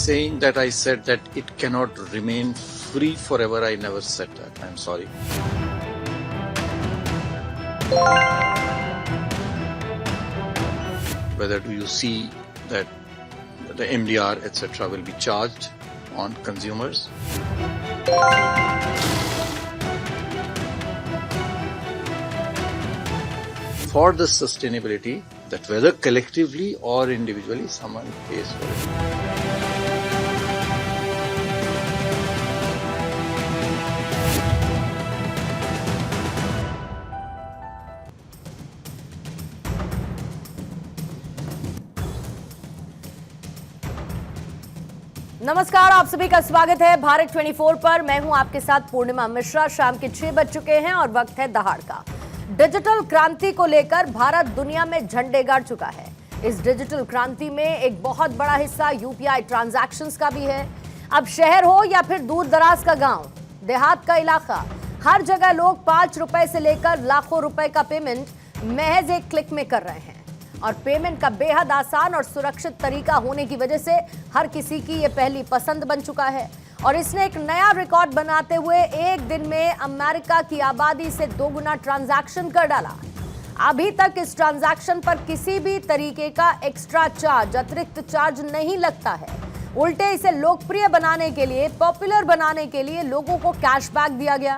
saying that I said that it cannot remain free forever, I never said that. I'm sorry. Whether do you see that the MDR, etc., will be charged on consumers? For the sustainability, that whether collectively or individually, someone pays for it. नमस्कार, आप सभी का स्वागत है भारत 24 पर। मैं हूं आपके साथ पूर्णिमा मिश्रा। शाम के 6 बज चुके हैं और वक्त है दहाड़ का। डिजिटल क्रांति को लेकर भारत दुनिया में झंडे गाड़ चुका है। इस डिजिटल क्रांति में एक बहुत बड़ा हिस्सा यूपीआई ट्रांजैक्शंस का भी है। अब शहर हो या फिर दूर दराज का गांव, देहात का इलाका, हर जगह लोग 5 रुपए से लेकर लाखों रुपए का पेमेंट महज एक क्लिक में कर रहे हैं। और पेमेंट का बेहद आसान और सुरक्षित तरीका होने की वजह से हर किसी की ये पहली पसंद बन चुका है। और इसने एक नया रिकॉर्ड बनाते हुए एक दिन में अमेरिका की आबादी से 2 गुना ट्रांजैक्शन कर डाला। अभी तक इस ट्रांजैक्शन पर किसी भी तरीके का एक्स्ट्रा चार्ज, अतिरिक्त चार्ज नहीं लगता है। उल्टे इसे लोकप्रिय बनाने के लिए, पॉपुलर बनाने के लिए लोगों को कैशबैक दिया गया।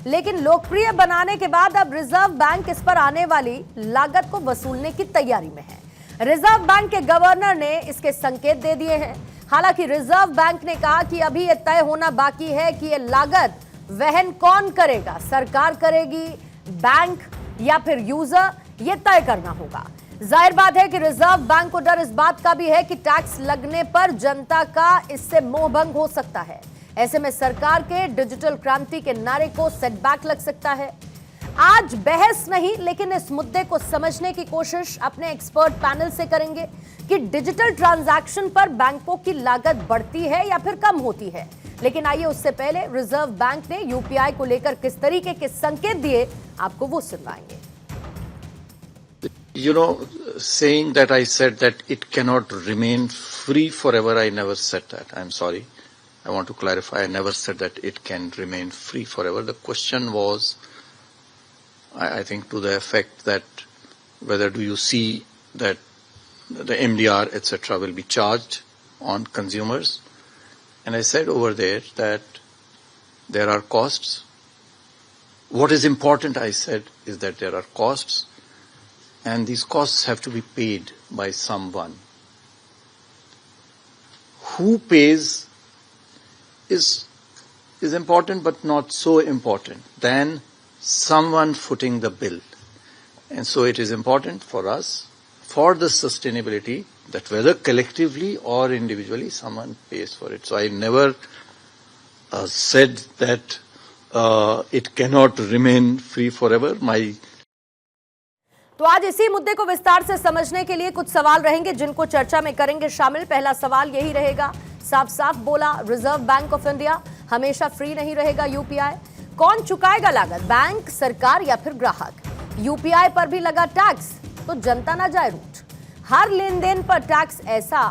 लेकिन लोकप्रिय बनाने के बाद अब रिजर्व बैंक इस पर आने वाली लागत को वसूलने की तैयारी में है। रिजर्व बैंक के गवर्नर ने इसके संकेत दे दिए हैं। हालांकि रिजर्व बैंक ने कहा कि अभी यह तय होना बाकी है कि यह लागत वहन कौन करेगा, सरकार करेगी, बैंक या फिर यूजर, यह तय करना होगा। जाहिर बात है कि रिजर्व बैंक को डर इस बात का भी है कि टैक्स लगने पर जनता का इससे मोहभंग हो सकता है। ऐसे में सरकार के डिजिटल क्रांति के नारे को सेटबैक लग सकता है। आज बहस नहीं, लेकिन इस मुद्दे को समझने की कोशिश अपने एक्सपर्ट पैनल से करेंगे कि डिजिटल ट्रांजैक्शन पर बैंकों की लागत बढ़ती है या फिर कम होती है। लेकिन आइए उससे पहले रिजर्व बैंक ने यूपीआई को लेकर किस तरीके के संकेत दिए, आपको वो सुनवाएंगे। You know, saying that I said that it cannot remain free forever, I never said that. I'm sorry. I want to clarify, I never said that it can remain free forever. The question was, I think, to the effect that whether do you see that the MDR, etc., will be charged on consumers. And I said over there that there are costs. What is important, I said, is that there are costs, and these costs have to be paid by someone. Who pays is important, but not so important than someone footing the bill. And so it is important for us, for the sustainability, that whether collectively or individually, someone pays for it. So I never said that it cannot remain free forever. तो आज इसी मुद्दे को विस्तार से समझने के लिए कुछ सवाल रहेंगे जिनको चर्चा में करेंगे शामिल। पहला सवाल यही रहेगा, साफ साफ बोला रिजर्व बैंक ऑफ इंडिया, हमेशा फ्री नहीं रहेगा यूपीआई। कौन चुकाएगा लागत, बैंक, सरकार या फिर ग्राहक? यूपीआई पर भी लगा टैक्स तो जनता ना जाए रूठ। हर लेन देन पर टैक्स ऐसा,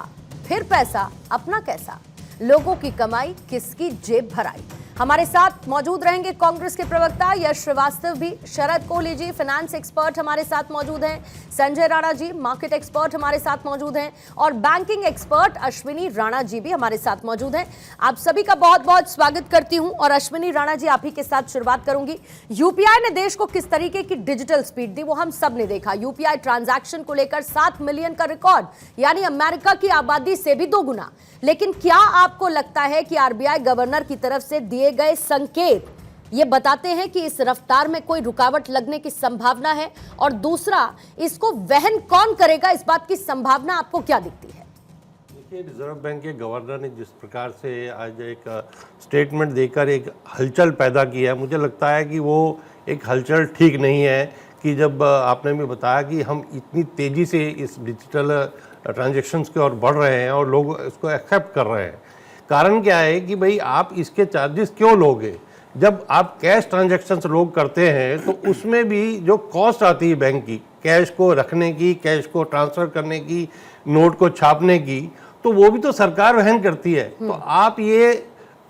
फिर पैसा अपना कैसा? लोगों की कमाई किसकी जेब भराई? हमारे साथ मौजूद रहेंगे कांग्रेस के प्रवक्ता यश श्रीवास्तव भी, शरद कोहली जी फाइनेंस एक्सपर्ट हमारे साथ मौजूद हैं, संजय राणा जी मार्केट एक्सपर्ट हमारे साथ मौजूद हैं और बैंकिंग एक्सपर्ट अश्विनी राणा जी भी हमारे साथ मौजूद हैं। आप सभी का बहुत बहुत स्वागत करती हूं। और अश्विनी राणा जी, आप ही के साथ शुरुआत करूंगी। यूपीआई ने देश को किस तरीके की डिजिटल स्पीड दी वो हम सब ने देखा। यूपीआई ट्रांजैक्शन को लेकर 7 मिलियन का रिकॉर्ड, यानी अमेरिका की आबादी से भी 2 गुना। लेकिन क्या आपको लगता है कि आरबीआई गवर्नर की तरफ से दिए गए संकेत ये बताते हैं कि इस रफ्तार में कोई रुकावट लगने की संभावना है? और दूसरा, इसको वहन कौन करेगा, इस बात की संभावना आपको क्या दिखती है? देखिए, रिजर्व बैंक के गवर्नर ने जिस प्रकार से आज एक स्टेटमेंट देकर एक हलचल पैदा की है, मुझे लगता है कि वो एक हलचल ठीक नहीं है। कि जब आपने भी बताया कि हम इतनी तेज़ी से इस डिजिटल ट्रांजैक्शंस की ओर बढ़ रहे हैं और लोग इसको एक्सेप्ट कर रहे हैं, कारण क्या है कि भाई आप इसके चार्जेस क्यों लोगे? जब आप कैश ट्रांजैक्शंस लोग करते हैं तो उसमें भी जो कॉस्ट आती है बैंक की, कैश को रखने की, कैश को ट्रांसफ़र करने की, नोट को छापने की, तो वो भी तो सरकार वहन करती है। तो आप ये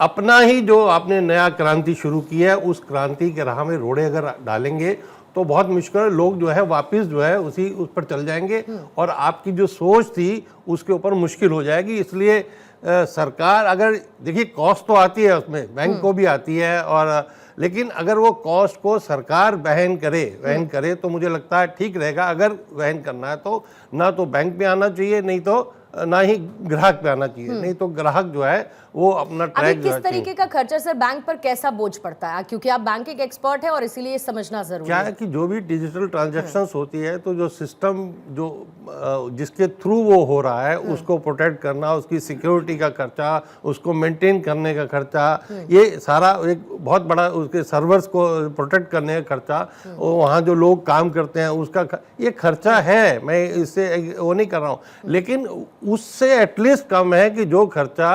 अपना ही जो आपने नया क्रांति शुरू की है, उस क्रांति के राह में रोड़े अगर डालेंगे तो बहुत मुश्किल है, लोग जो है वापस जो है उस पर चल जाएंगे और आपकी जो सोच थी उसके ऊपर मुश्किल हो जाएगी। इसलिए सरकार अगर देखिए कॉस्ट तो आती है उसमें, बैंक को भी आती है, और लेकिन अगर वो कॉस्ट को सरकार वहन करे तो मुझे लगता है ठीक रहेगा। अगर वहन करना है तो ना तो बैंक पे आना चाहिए, नहीं तो ना ही ग्राहक पे आना चाहिए, नहीं तो ग्राहक जो है वो अपना ट्रैक किस तरीके का खर्चा सर बैंक पर कैसा बोझ पड़ता है, क्योंकि आप बैंकिंग एक्सपर्ट है और इसीलिए समझना जरूरी क्या है कि जो भी डिजिटल ट्रांजैक्शंस होती है तो जो सिस्टम जो जिसके थ्रू वो हो रहा है उसको प्रोटेक्ट करना, उसकी सिक्योरिटी का खर्चा, उसको मेंटेन करने का खर्चा, ये सारा एक बहुत बड़ा, उसके सर्वर्स को प्रोटेक्ट करने का खर्चा, वहाँ जो लोग काम करते हैं उसका ये खर्चा है। मैं इससे वो नहीं कर रहा हूँ, लेकिन उससे एटलीस्ट कम है कि जो खर्चा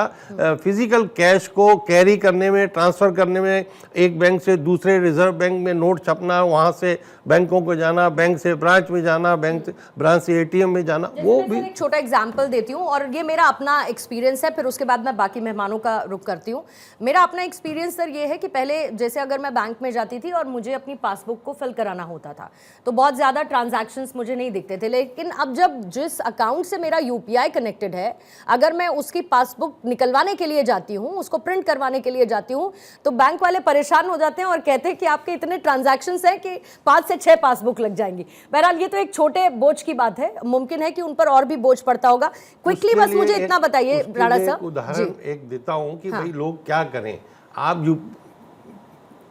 फिजिकल कैश को कैरी करने में, ट्रांसफर करने में, एक बैंक से दूसरे रिजर्व बैंक में नोट छपना, वहाँ से बैंकों को जाना, बैंक से ब्रांच में जाना, ब्रांच से एटीएम में जाना, वो भी। एक छोटा एग्जांपल देती हूँ और ये मेरा अपना एक्सपीरियंस है, फिर उसके बाद मैं बाकी मेहमानों का रुख करती हूँ। मेरा अपना एक्सपीरियंस सर ये है कि पहले जैसे अगर मैं बैंक में जाती थी और मुझे अपनी पासबुक को फिल कराना होता था तो बहुत ज़्यादा ट्रांजैक्शंस मुझे नहीं दिखते थे, लेकिन अब जब जिस अकाउंट से मेरा यूपीआई कनेक्टेड है, अगर मैं उसकी पासबुक निकलवाने के लिए जाती हूँ, उसको प्रिंट करवाने के लिए जाती हूँ, तो बैंक वाले परेशान हो जाते हैं और कहते हैं कि आपके इतने ट्रांजैक्शंस हैं कि 5 से 6 पासबुक लग जाएंगी। बहरहाल ये तो एक छोटे बोझ की बात है, मुमकिन है कि उन पर और भी बोझ पड़ता होगा। क्विकली बस मुझे इतना बताइए राणा साहब। उदाहरण एक देता हूँ कि भाई लोग क्या करें। आप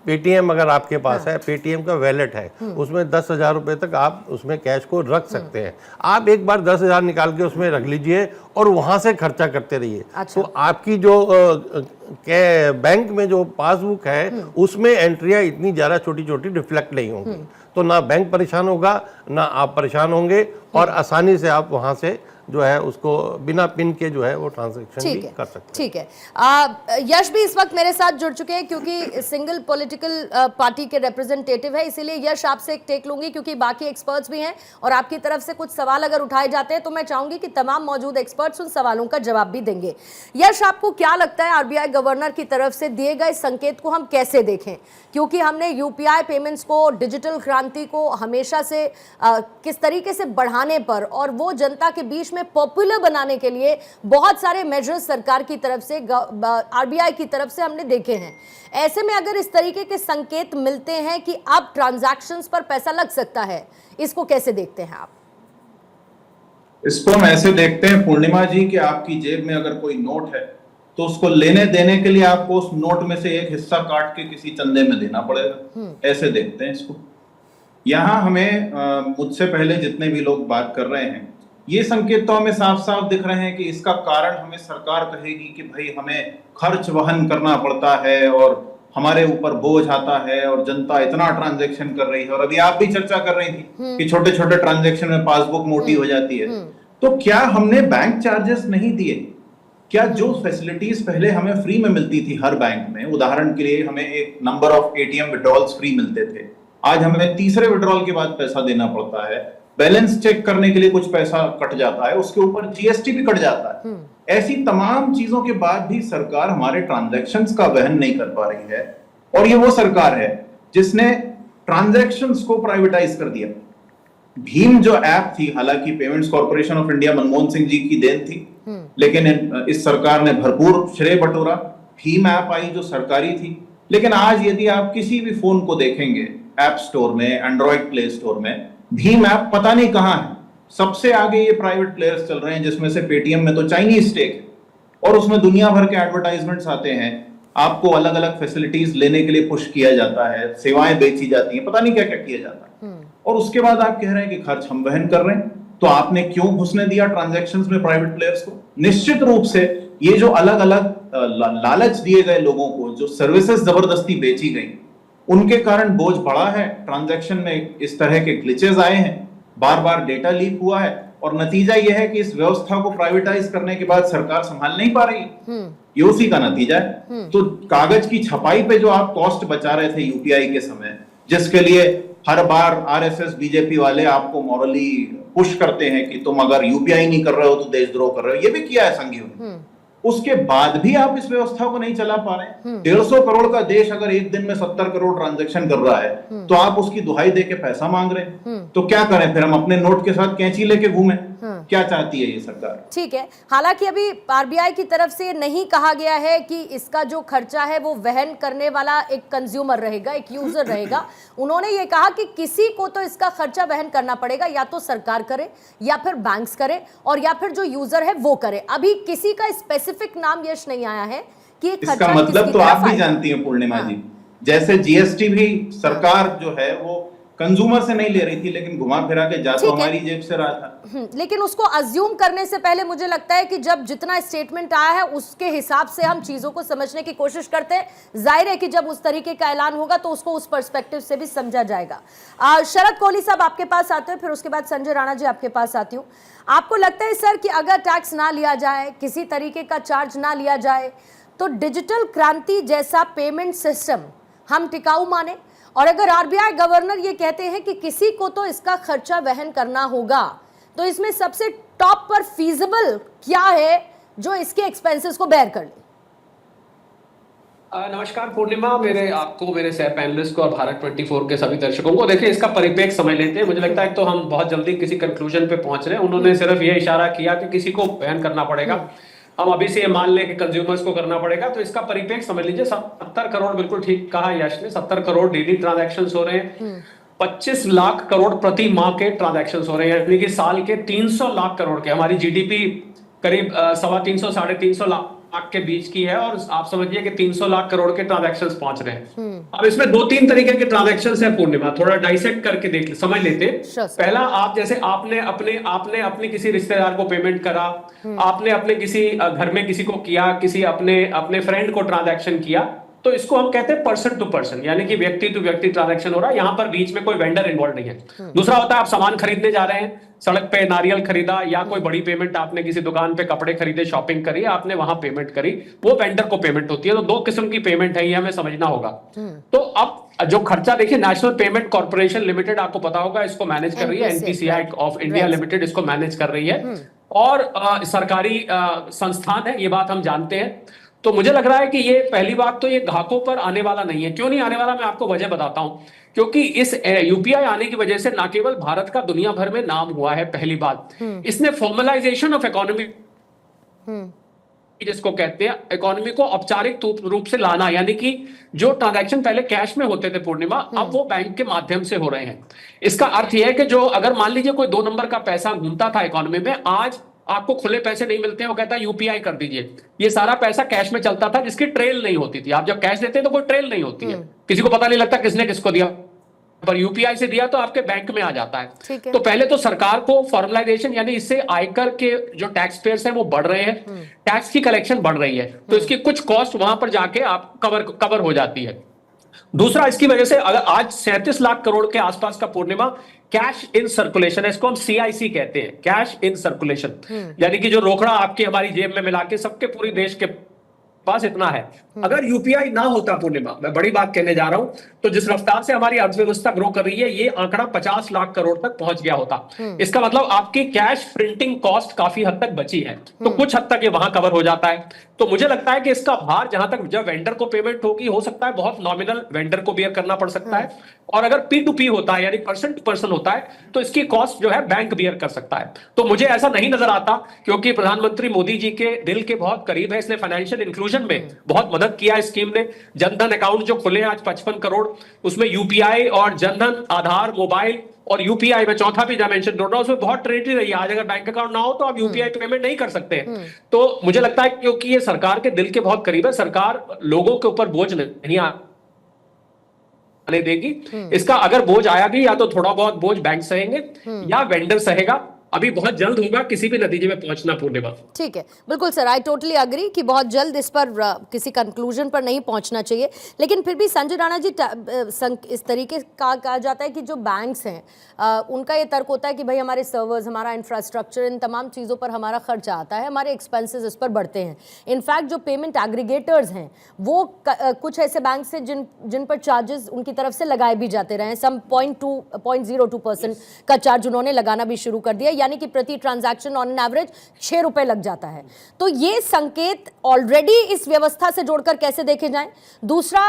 पेटीएम अगर आपके पास है, पेटीएम का वैलेट है, उसमें 10,000 रुपए तक आप उसमें कैश को रख सकते हैं। आप एक बार 10,000 निकाल के उसमें रख लीजिए और वहां से खर्चा करते रहिए। अच्छा। तो आपकी जो बैंक में जो पासबुक है उसमें एंट्रियां इतनी ज्यादा छोटी छोटी रिफ्लेक्ट नहीं होंगी, तो ना बैंक परेशान होगा ना आप परेशान होंगे, और आसानी से आप वहां से जो है उसको बिना पिन के जो है वो ट्रांजैक्शन भी कर सकते हैं। ठीक है। यश भी इस वक्त मेरे साथ जुड़ चुके हैं क्योंकि सिंगल पॉलिटिकल पार्टी के रिप्रेजेंटेटिव है, इसीलिए यश आपसे एक टेक लूंगी क्योंकि बाकी एक्सपर्ट्स भी हैं और आपकी तरफ से कुछ सवाल अगर उठाए जाते हैं तो मैं चाहूंगी कि तमाम मौजूद एक्सपर्ट्स उन सवालों का जवाब भी देंगे। यश, आपको क्या लगता है आरबीआई गवर्नर की तरफ से दिए गए संकेत को हम कैसे देखें, क्योंकि हमने यूपीआई पेमेंट्स को, डिजिटल क्रांति को हमेशा से किस तरीके से बढ़ाने पर और वो जनता के बीच में पॉपुलर बनाने के लिए बहुत सारे मेजर्स सरकार की तरफ से, आरबीआई की तरफ से हमने देखे हैं। ऐसे में अगर इस तरीके के संकेत मिलते हैं कि अब ट्रांजैक्शंस पर पैसा लग सकता है, इसको कैसे देखते हैं आप? इसको हम ऐसे देखते हैं पूर्णिमा जी कि आपकी जेब में अगर कोई नोट है तो उसको लेने देने के लिए आपको उस नोट में से एक हिस्सा काट के किसी चंदे में देना पड़ेगा, ऐसे देखते हैं इसको। यहाँ हमें मुझसे पहले जितने भी लोग बात कर रहे हैं, ये संकेत तो हमें साफ साफ दिख रहे हैं कि इसका कारण हमें सरकार कहेगी कि भाई हमें खर्च वहन करना पड़ता है और हमारे ऊपर बोझ आता है और जनता इतना ट्रांजैक्शन कर रही है। और अभी आप भी चर्चा कर रही थी कि छोटे छोटे ट्रांजैक्शन में पासबुक मोटी हो जाती है। तो क्या हमने बैंक चार्जेस नहीं दिए? क्या जो फैसिलिटीज पहले हमें फ्री में मिलती थी हर बैंक में, उदाहरण के लिए हमें एक number of ATM withdrawals free मिलते थे, आज हमें तीसरे विड्रॉल के बाद पैसा देना पड़ता है, बैलेंस चेक करने के लिए कुछ पैसा कट जाता है, उसके ऊपर जीएसटी भी कट जाता है। ऐसी तमाम चीजों के बाद भी सरकार हमारे ट्रांजैक्शंस का वहन नहीं कर पा रही है। और ये वो सरकार है जिसने ट्रांजैक्शंस को प्राइवेटाइज कर दिया। भीम जो ऐप थी, हालांकि payments corporation of India Manmohan Singh ji की देन थी, लेकिन इस सरकार ने भरपूर श्रेय बटोरा। भीम ऐप आई जो सरकारी थी, लेकिन आज यदि आप किसी भी फोन को देखेंगे ऐप स्टोर में, एंड्रॉइड प्ले स्टोर में, भीम ऐप पता नहीं कहां है। सबसे आगे ये प्राइवेट प्लेयर्स चल रहे हैं, जिसमें से पेटीएम में तो चाइनीज स्टेक है और उसमें दुनिया भर के एडवर्टाइजमेंट्स आते हैं, आपको अलग अलग फैसिलिटीज लेने के लिए पुश किया जाता है, सेवाएं बेची जाती हैं, पता नहीं क्या क्या किया जाता है। और उसके बाद आप कह रहे हैं कि खर्च हम वहन कर रहे हैं। तो आपने क्यों घुसने दिया ट्रांजैक्शंस में प्राइवेट प्लेयर्स को? निश्चित रूप से ये जो अलग अलग लालच दिए गए लोगों को, जो सर्विसेज जबरदस्ती बेची गई, उनके कारण बोझ बढ़ा है। ट्रांजैक्शन में इस तरह के ग्लिचेस आए हैं, बार बार डेटा लीक हुआ है और नतीजा यह है कि इस व्यवस्था को प्राइवेटाइज करने के बाद सरकार संभाल नहीं पा रही है। ये उसी का नतीजा है। तो कागज की छपाई पे जो आप कॉस्ट बचा रहे थे यूपीआई के समय, जिसके लिए हर बार आरएसएस बीजेपी वाले आपको मॉरली पुश करते हैं कि तुम अगर यूपीआई नहीं कर रहे हो तो देशद्रोह कर रहे हो, ये भी किया है संघियों ने। उसके बाद भी आप इस व्यवस्था को नहीं चला पा रहे। 150 करोड़ का देश अगर एक दिन में 70 करोड़ ट्रांजैक्शन कर रहा है तो आप उसकी दुहाई दे के पैसा मांग रहे हैं, तो क्या करें फिर? हम अपने नोट के साथ कैंची लेके घूमें? क्या चाहती है ये सरकार? ठीक है, हालांकि अभी आरबीआई की तरफ से नहीं कहा गया है कि इसका जो खर्चा है वो वहन करने वाला एक कंज्यूमर रहेगा, एक यूजर रहेगा। उन्होंने ये कहा कि किसी को तो इसका खर्चा वहन करना पड़ेगा, या तो सरकार करे या फिर बैंक्स करे और या फिर जो यूजर है वो करे। अभी किसी का स्पेसिफिक नाम यश नहीं आया है कि इसका मतलब तो आप भी जानती हैं पूर्णिमा जी, जैसे जीएसटी भी सरकार जो है वो कंज्यूमर से नहीं ले रही थी, लेकिन घुमा फिरा के जा तो हमारी जेब से रहा था। लेकिन उसको अज्यूम करने से पहले मुझे लगता है कि जब जितना स्टेटमेंट आया है उसके हिसाब से हम चीजों को समझने की कोशिश करते हैं। जाहिर है कि जब उस तरीके का ऐलान होगा तो उसको उस पर्सपेक्टिव से भी समझा जाएगा। शरद कोहली साहब आपके पास आते हैं, फिर उसके बाद संजय राणा जी आपके पास आती हूँ। आपको लगता है सर कि अगर टैक्स ना लिया जाए, किसी तरीके का चार्ज ना लिया जाए, तो डिजिटल क्रांति जैसा पेमेंट सिस्टम हम टिकाऊ माने? और अगर आरबीआई गवर्नर ये कहते हैं कि किसी को तो इसका खर्चा वहन करना होगा, तो इसमें सबसे टॉप पर फीजिबल क्या है जो इसके एक्सपेंसेस को बेयर कर ले? नमस्कार पूर्णिमा, आपको, मेरे सह पैनलिस्ट को और भारत 24 के सभी दर्शकों को। देखिए, इसका परिप्रेक्ष्य समझ लेते हैं। मुझे लगता है तो हम बहुत जल्दी किसी कंक्लूजन पे पहुंच रहे हैं। उन्होंने सिर्फ ये इशारा किया कि किसी को वहन करना पड़ेगा, हम अभी से ये मान लें कि कंज्यूमर्स को करना पड़ेगा। तो इसका परिप्रेक्ष्य समझ लीजिए। 70 करोड़, बिल्कुल ठीक कहा यश ने, 70 करोड़ डेली ट्रांजैक्शंस हो रहे हैं। 25 लाख करोड़ प्रति माह के ट्रांजैक्शंस हो रहे हैं, यानी कि साल के 300 लाख करोड़ के। हमारी जीडीपी करीब 325 साढ़े 300 लाख के बीच की है, और आप समझिए कि 300 लाख करोड़ के ट्रांजैक्शंस पहुंच रहे हैं। अब इसमें 2-3 तरीके के ट्रांजैक्शंस हैं पूर्णिमा, थोड़ा डाइसेक्ट करके समझ लेते हैं। पहला, आप जैसे आपने अपने किसी रिश्तेदार को पेमेंट करा, आपने अपने किसी घर में किसी को किया, किसी अपने फ्रेंड को ट्रांजैक्शन किया, तो इसको हम कहते हैं पर्सन टू पर्सन, यानी कि व्यक्ति टू व्यक्ति ट्रांजैक्शन हो रहा है। यहां पर बीच में कोई वेंडर इन्वॉल्व नहीं है। दूसरा होता है, आप सामान खरीदने जा रहे हैं, सड़क पे नारियल खरीदा या कोई बड़ी पेमेंट आपने किसी दुकान पे कपड़े खरीदे, शॉपिंग करी, आपने वहां पेमेंट करी, वो वेंडर को पेमेंट होती है। तो 2 किस्म की पेमेंट है, ये हमें समझना होगा। तो अब जो खर्चा देखिए, नेशनल पेमेंट कॉर्पोरेशन लिमिटेड, आपको पता होगा, इसको मैनेज कर रही है। एनपीसीआई ऑफ इंडिया लिमिटेड इसको मैनेज कर रही है, और सरकारी संस्थान है, ये बात हम जानते हैं। तो मुझे लग रहा है कि ये, पहली बात तो ये ग्राहकों पर आने वाला नहीं है। क्यों नहीं आने वाला, मैं आपको वजह बताता हूं। क्योंकि इस यूपीआई आने की वजह से ना केवल भारत का दुनिया भर में नाम हुआ है, पहली बात, इसने फॉर्मलाइजेशन ऑफ इकोनॉमी, जिसको कहते हैं, इकोनॉमी को औपचारिक रूप से लाना, यानी कि जो ट्रांजैक्शन पहले कैश में होते थे पूर्णिमा, अब वो बैंक के माध्यम से हो रहे हैं। इसका अर्थ यह है कि जो, अगर मान लीजिए कोई 2 नंबर का पैसा घूमता था इकोनॉमी में, आज आपको खुले पैसे नहीं मिलते हैं, वो कहता है यूपीआई कर दीजिए। ये सारा पैसा कैश में चलता था, जिसकी ट्रेल नहीं होती थी। आप जब कैश देते हैं तो कोई ट्रेल नहीं होती है, किसी को पता नहीं लगता किसने किसको दिया, पर यूपीआई से दिया तो आपके बैंक में आ जाता है। तो पहले तो सरकार को फॉर्मलाइजेशन, यानी इससे आयकर के जो टैक्स पेयर्स हैं वो बढ़ रहे हैं, टैक्स की कलेक्शन बढ़ रही है, तो इसकी कुछ कॉस्ट वहां पर जाके आप कवर हो जाती है। दूसरा, इसकी वजह से अगर आज 37 लाख करोड़ के आसपास का पूर्णिमा कैश इन सर्कुलेशन है, इसको हम सीआईसी कहते हैं, कैश इन सर्कुलेशन, यानी कि जो रोकड़ा आपकी हमारी जेब में मिला के सबके पूरे देश के पास इतना है। अगर यूपीआई ना होता पूर्णिमा, मैं बड़ी बात कहने जा रहा हूं, तो जिस रफ्तार से हमारी अर्थव्यवस्था ग्रो कर रही है, ये आंकड़ा 50 लाख करोड़ तक पहुंच गया होता। इसका मतलब आपकी कैश प्रिंटिंग कॉस्ट काफी हद तक बची है, तो कुछ हद तक ये वहां कवर हो जाता है। तो मुझे लगता है कि इसका भार, जहां तक जब वेंडर को पेमेंट होगी, हो सकता है बहुत नॉमिनल वेंडर को बियर करना पड़ सकता है, और अगर P2P होता है, यानी पर्सन टू पर्सन होता है, तो इसकी कॉस्ट जो है बैंक बियर कर सकता है। तो मुझे ऐसा नहीं नजर आता, क्योंकि प्रधानमंत्री मोदी जी के दिल के बहुत करीब है। इसने फाइनेंशियल इंक्लूजन में बहुत मदद किया है स्कीम ने। जनधन अकाउंट जो खुले आज 55 करोड़, उसमें यूपीआई और जनधन, आधार, मोबाइल और यूपीआई में चौथा भी डायमेंशन जोड़ रहा हूं, उसमें बहुत ट्रिनिटी रही है। आज अगर बैंक अकाउंट ना हो तो आप यूपीआई पेमेंट नहीं कर सकते। तो मुझे लगता है क्योंकि ये सरकार के दिल के बहुत करीब है, सरकार लोगों के ऊपर बोझ नहीं आने देगी। इसका अगर बोझ आया भी, या तो थोड़ा बहुत बोझ बैंक सहेंगे या वेंडर सहेगा, अभी बहुत जल्द होगा किसी भी नतीजे में पहुंचना पूर्णिमा। ठीक है, बिल्कुल सर, आई टोटली अग्री कि बहुत जल्द इस पर किसी कंक्लूजन पर नहीं पहुंचना चाहिए। लेकिन फिर भी संजय राणा जी, इस तरीके का कहा जाता है कि जो बैंक्स हैं उनका ये तर्क होता है कि भाई हमारे सर्वर्स, हमारा इंफ्रास्ट्रक्चर, इन तमाम चीज़ों पर हमारा खर्चा आता है, हमारे एक्सपेंसेस इस पर बढ़ते हैं। इनफैक्ट जो पेमेंट एग्रीगेटर्स हैं वो कुछ ऐसे बैंक्स हैं जिन पर चार्जेस उनकी तरफ से लगाए भी जाते रहे हैं। सम 0.02% का चार्ज उन्होंने लगाना भी शुरू कर दिया, यानी कि प्रति ट्रांजैक्शन ऑन एन एवरेज 6 रुपए लग जाता है। तो ये संकेत ऑलरेडी इस व्यवस्था से जोड़कर कैसे देखे जाएं? दूसरा,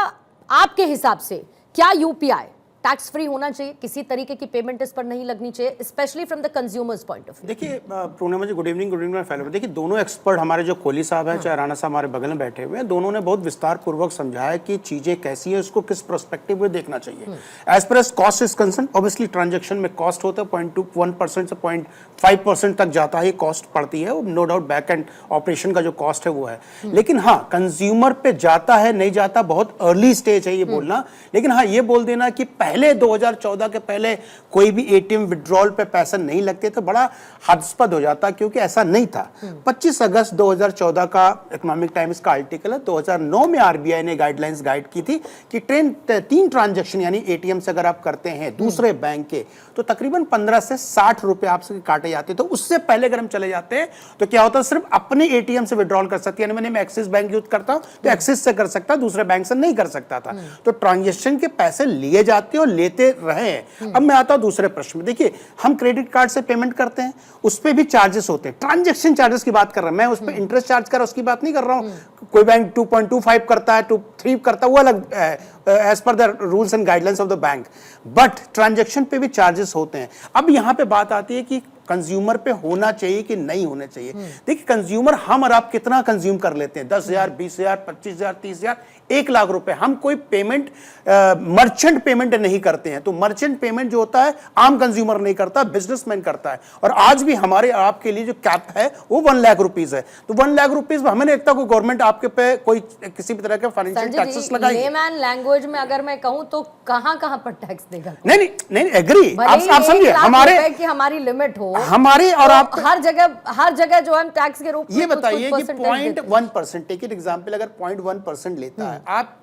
आपके हिसाब से क्या यूपीआई टैक्स फ्री होना चाहिए? किसी तरीके की पेमेंट इस पर नहीं लगनी चाहिए, specially from the consumers point of view? देखिए पूर्णिमा जी, गुड इवनिंग फैलो। देखिए दोनों एक्सपर्ट, हमारे जो कोहली साहब हैं चाहे राणा साहब हमारे बगल में बैठे हुए हैं, दोनों ने बहुत विस्तार पूर्वक समझाया कि चीजें कैसी है, उसको किस पर्सपेक्टिव में देखना चाहिए। As per as cost is concern, obviously transaction में कॉस्ट होता है, 0.21% से 0.5% तक जाता है, कॉस्ट पड़ती है, no doubt back end operation का जो कॉस्ट है वो है। लेकिन हाँ, कंज्यूमर पे जाता है नहीं जाता, बहुत अर्ली स्टेज है ये बोलना। लेकिन हाँ, ये बोल देना कि पहले 2014 के पहले कोई भी एटीएम विड्रॉल पे पैसा नहीं लगते तो बड़ा हास्यास्पद हो जाता, क्योंकि ऐसा नहीं था। 25 अगस्त 2014 का इकोनॉमिक टाइम्स का आर्टिकल है। 2009 में आरबीआई ने गाइडलाइंस गाइड की थी कि 3 ट्रांजैक्शन यानी एटीएम से अगर आप करते हैं दूसरे बैंक के, तो तकरीबन 15 से 60 रुपए आपसे काटे जाते। तो उससे पहले अगर हम चले जाते हैं तो क्या होता है, सिर्फ अपने एटीएम से विड्रॉल कर सकते हैं। मैं एक्सिस बैंक यूज करता हूं तो एक्सिस से कर सकता, दूसरे बैंक से नहीं कर सकता था। तो ट्रांजैक्शन के पैसे लिए जाते और लेते रहे हैं। अब मैं आता हूं दूसरे प्रश्न में। देखिए, हम क्रेडिट कार्ड से पेमेंट करते हैं, उस पे भी चार्जेस होते हैं। ट्रांजैक्शन चार्जेस की बात कर रहा हूं मैं, उस पे इंटरेस्ट चार्ज कर उसकी बात नहीं कर रहा हूं। कोई बैंक 2.25 करता है, 2.3 करता है, वो अलग as per the rules and guidelines of the bank. But transaction पे भी चार्जेस होते हैं। अब यहां पे बात आती है कि कंज्यूमर पे होना चाहिए कि नहीं होना चाहिए। देखिए, कंज्यूमर हम और आप कितना कंज्यूम कर लेते हैं? 10,000, 20,000, 25,000, 30,000, 1 लाख रुपए। हम कोई पेमेंट मर्चेंट पेमेंट नहीं करते हैं। तो मर्चेंट पेमेंट जो होता है आम कंज्यूमर नहीं करता, बिजनेसमैन करता है। और आज भी हमारे आपके लिए जो कैप है वो 1 लाख रुपीज है। तो 1 लाख रुपीज हमें नहीं लगता कोई गवर्नमेंट आपके पे कोई किसी भी तरह के फाइनेंशियल टैक्सेस लगाएगी। लेमैन लैंग्वेज में अगर मैं कहूं तो कहां पर टैक्स देगा? नहीं, एग्री। आप समझिए, हमारी लिमिट हो हमारे और आप हर जगह जो हम टैक्स के रूप में ये बताइए कि 0.1%, टेक इट एग्जांपल, अगर 0.1% लेता है, आप